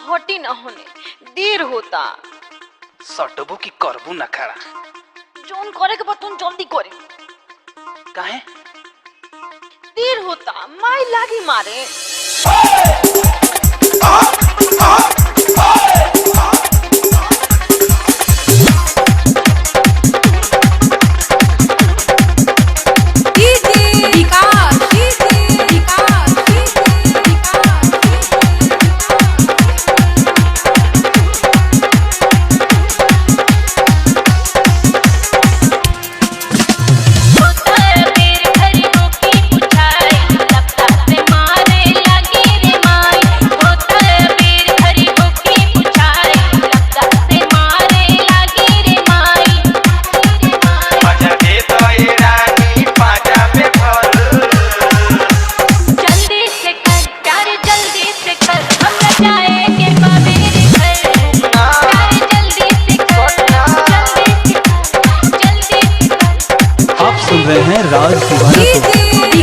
हटी न होने, देर होता। सटबू की करबू न खड़ा। जोन करे के बाद तुम जल्दी करे। काहे? देर होता, माई लागी मारे। रहे हैं राज दीवाना को।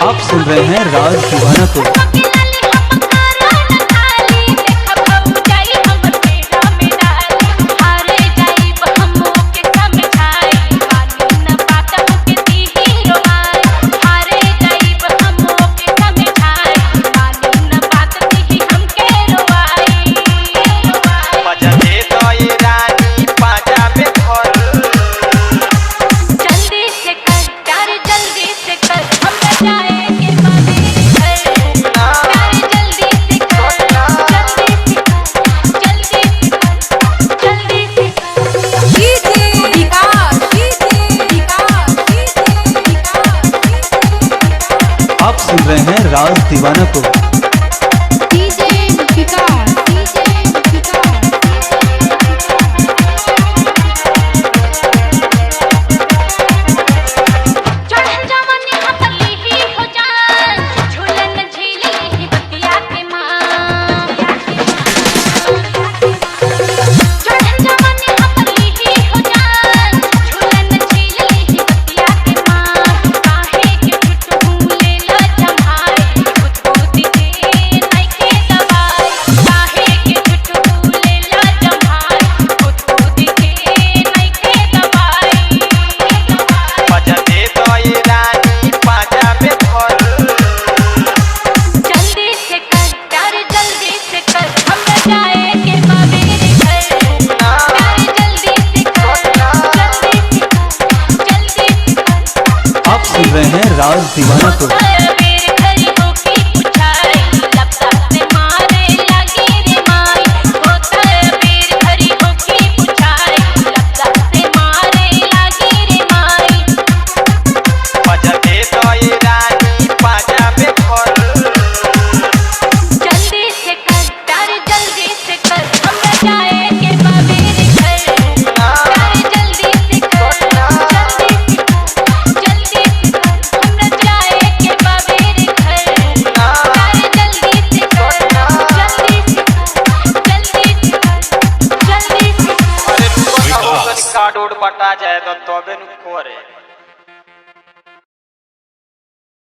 आप सुन रहे हैं राज दीवाना को। आप सुन रहे हैं राज दीवाना को। सुन रहे हैं राज दीवाना को। पकड़ा जाए तो तबे नु करे